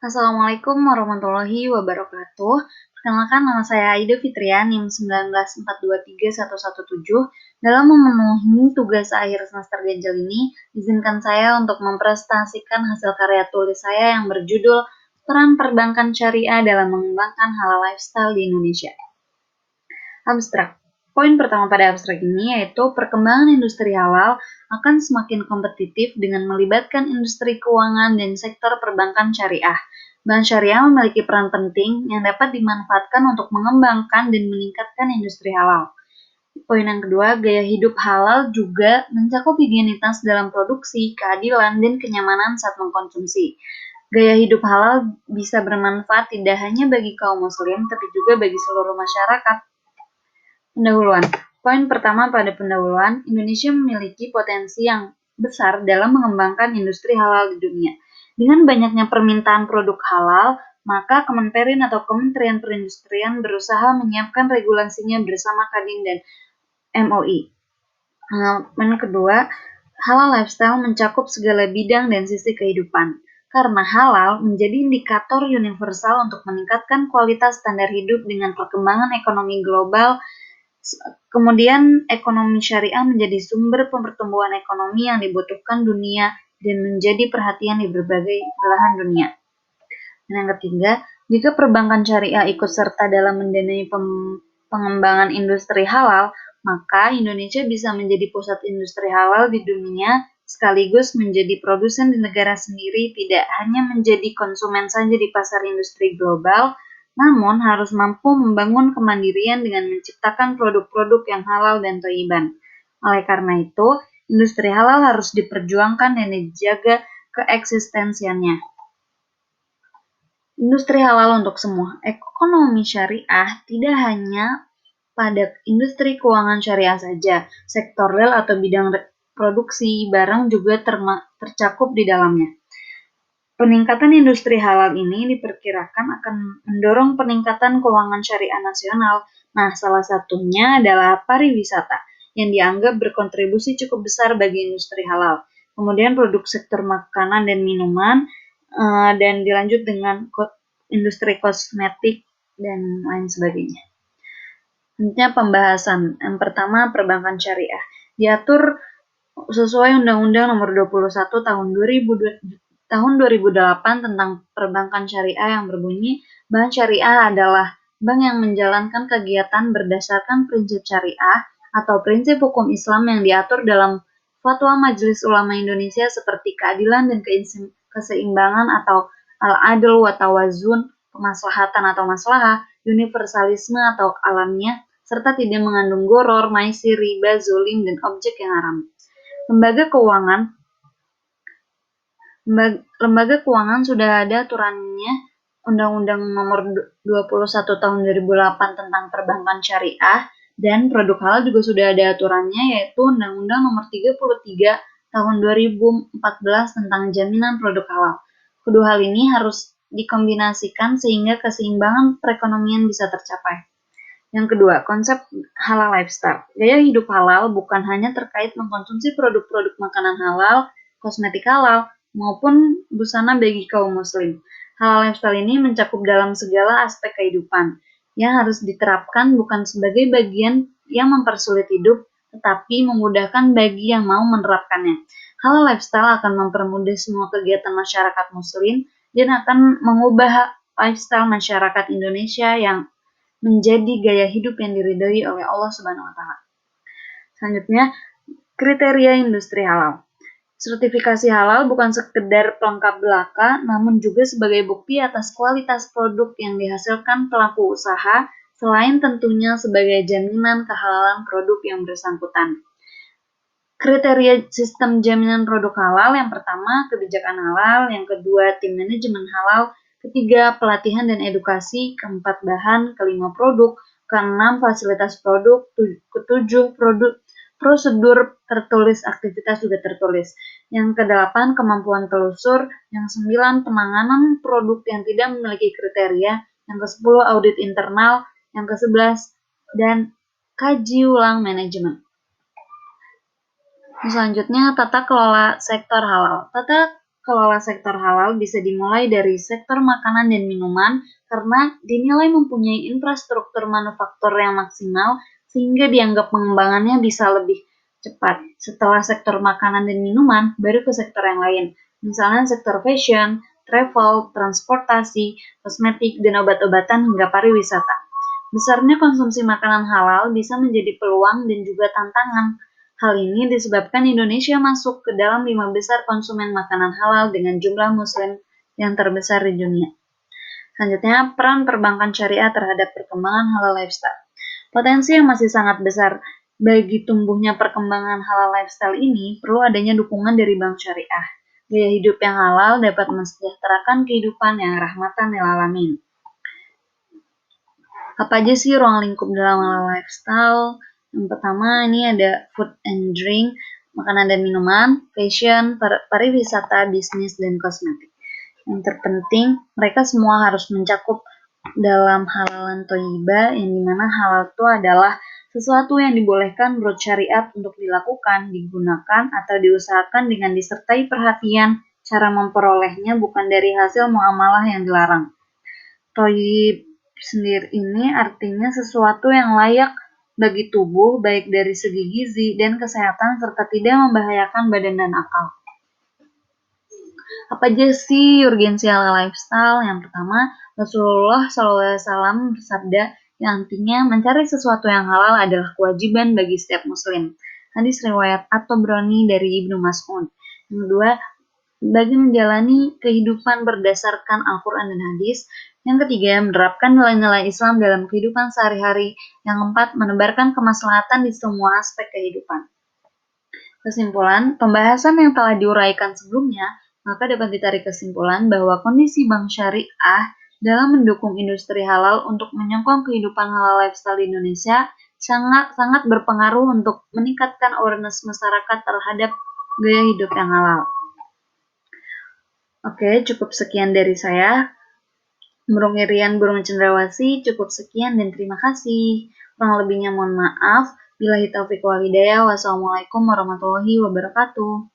Assalamualaikum warahmatullahi wabarakatuh. Perkenalkan, nama saya Aida Fitrian, NIM 194231117. Dalam memenuhi tugas akhir semester ganjil ini, izinkan saya untuk mempresentasikan hasil karya tulis saya yang berjudul Peran Perbankan Syariah dalam Mengembangkan Halal Lifestyle di Indonesia. Abstrak. Poin pertama pada abstrak ini yaitu perkembangan industri halal akan semakin kompetitif dengan melibatkan industri keuangan dan sektor perbankan syariah. Bank syariah memiliki peran penting yang dapat dimanfaatkan untuk mengembangkan dan meningkatkan industri halal. Poin yang kedua, gaya hidup halal juga mencakup higienitas dalam produksi, keadilan, dan kenyamanan saat mengkonsumsi. Gaya hidup halal bisa bermanfaat tidak hanya bagi kaum muslim, tapi juga bagi seluruh masyarakat. Pendahuluan. Poin pertama pada pendahuluan, Indonesia memiliki potensi yang besar dalam mengembangkan industri halal di dunia. Dengan banyaknya permintaan produk halal, maka Kemenperin atau Kementerian Perindustrian berusaha menyiapkan regulasinya bersama Kadin dan MUI. Poin kedua, halal lifestyle mencakup segala bidang dan sisi kehidupan. Karena halal menjadi indikator universal untuk meningkatkan kualitas standar hidup dengan perkembangan ekonomi global. Kemudian ekonomi syariah menjadi sumber pertumbuhan ekonomi yang dibutuhkan dunia dan menjadi perhatian di berbagai belahan dunia. Dan yang ketiga, jika perbankan syariah ikut serta dalam mendanai pengembangan industri halal, maka Indonesia bisa menjadi pusat industri halal di dunia sekaligus menjadi produsen di negara sendiri, tidak hanya menjadi konsumen saja di pasar industri global, namun harus mampu membangun kemandirian dengan menciptakan produk-produk yang halal dan thayyiban. Oleh karena itu, industri halal harus diperjuangkan dan dijaga keeksistensiannya. Industri halal untuk semua. Ekonomi syariah tidak hanya pada industri keuangan syariah saja, sektor real atau bidang produksi barang juga tercakup di dalamnya. Peningkatan industri halal ini diperkirakan akan mendorong peningkatan keuangan syariah nasional. Nah, salah satunya adalah pariwisata, yang dianggap berkontribusi cukup besar bagi industri halal. Kemudian produk sektor makanan dan minuman, dan dilanjut dengan industri kosmetik dan lain sebagainya. Selanjutnya pembahasan. Yang pertama, perbankan syariah. Diatur sesuai Undang-Undang Nomor 21 tahun 2008 tentang perbankan syariah yang berbunyi, bank syariah adalah bank yang menjalankan kegiatan berdasarkan prinsip syariah atau prinsip hukum Islam yang diatur dalam Fatwa Majelis Ulama Indonesia seperti keadilan dan keseimbangan atau al-adl wa tawazun, kemaslahatan atau maslahah, universalisme atau alamiah, serta tidak mengandung goror, maisir, riba, zolim, dan objek yang haram. Lembaga keuangan sudah ada aturannya, Undang-Undang Nomor 21 Tahun 2008 tentang perbankan syariah, dan produk halal juga sudah ada aturannya, yaitu Undang-Undang Nomor 33 Tahun 2014 tentang jaminan produk halal. Kedua hal ini harus dikombinasikan sehingga keseimbangan perekonomian bisa tercapai. Yang kedua, konsep halal lifestyle. Gaya hidup halal bukan hanya terkait mengkonsumsi produk-produk makanan halal, kosmetik halal, maupun busana bagi kaum muslim. Halal lifestyle ini mencakup dalam segala aspek kehidupan, yang harus diterapkan bukan sebagai bagian yang mempersulit hidup, tetapi memudahkan bagi yang mau menerapkannya. Halal lifestyle akan mempermudah semua kegiatan masyarakat muslim dan akan mengubah lifestyle masyarakat Indonesia yang menjadi gaya hidup yang diridhoi oleh Allah Subhanahu wa taala. Selanjutnya, kriteria industri halal. Sertifikasi halal bukan sekedar pelengkap belaka, namun juga sebagai bukti atas kualitas produk yang dihasilkan pelaku usaha, selain tentunya sebagai jaminan kehalalan produk yang bersangkutan. Kriteria sistem jaminan produk halal, yang pertama kebijakan halal, yang kedua tim manajemen halal, ketiga pelatihan dan edukasi, keempat bahan, kelima produk, keenam fasilitas produk, ketujuh prosedur tertulis, aktivitas juga tertulis. Yang kedelapan kemampuan telusur, yang sembilan penanganan produk yang tidak memiliki kriteria, yang kesepuluh audit internal, yang kesebelas dan kaji ulang manajemen. Selanjutnya, tata kelola sektor halal. Tata Kelola sektor halal bisa dimulai dari sektor makanan dan minuman karena dinilai mempunyai infrastruktur manufaktur yang maksimal sehingga dianggap pengembangannya bisa lebih cepat. Setelah sektor makanan dan minuman, baru ke sektor yang lain. Misalnya sektor fashion, travel, transportasi, kosmetik, dan obat-obatan hingga pariwisata. Besarnya konsumsi makanan halal bisa menjadi peluang dan juga tantangan. Hal ini disebabkan Indonesia masuk ke dalam 5 besar konsumen makanan halal dengan jumlah muslim yang terbesar di dunia. Selanjutnya, peran perbankan syariah terhadap perkembangan halal lifestyle. Potensi yang masih sangat besar bagi tumbuhnya perkembangan halal lifestyle ini perlu adanya dukungan dari bank syariah. Gaya hidup yang halal dapat mensejahterakan kehidupan yang rahmatan lil alamin. Apa aja sih ruang lingkup dalam halal lifestyle? Yang pertama ini ada food and drink, makanan dan minuman, fashion, pariwisata, bisnis, dan kosmetik. Yang terpenting, mereka semua harus mencakup dalam halalan thayyibah, yang dimana halal itu adalah sesuatu yang dibolehkan menurut syariat untuk dilakukan, digunakan, atau diusahakan dengan disertai perhatian cara memperolehnya bukan dari hasil muamalah yang dilarang. Thayyib sendiri ini artinya sesuatu yang layak bagi tubuh baik dari segi gizi dan kesehatan serta tidak membahayakan badan dan akal. Apa aja sih urgensi halal lifestyle? Yang pertama, Rasulullah SAW bersabda yang artinya mencari sesuatu yang halal adalah kewajiban bagi setiap muslim. Hadis riwayat At-Tabrani dari Ibnu Mas'ud. Yang kedua, bagi menjalani kehidupan berdasarkan Al-Quran dan hadis. Yang ketiga, menerapkan nilai-nilai Islam dalam kehidupan sehari-hari. Yang keempat, menebarkan kemaslahatan di semua aspek kehidupan. Kesimpulan, pembahasan yang telah diuraikan sebelumnya, maka dapat ditarik kesimpulan bahwa kondisi bank syariah dalam mendukung industri halal untuk menyokong kehidupan halal lifestyle di Indonesia sangat berpengaruh untuk meningkatkan awareness masyarakat terhadap gaya hidup yang halal. Oke, cukup sekian dari saya. Burung Irian, Burung Cendrawasih, cukup sekian dan terima kasih. Kurang lebihnya mohon maaf. Billahi taufiq wal hidayah. Wassalamualaikum warahmatullahi wabarakatuh.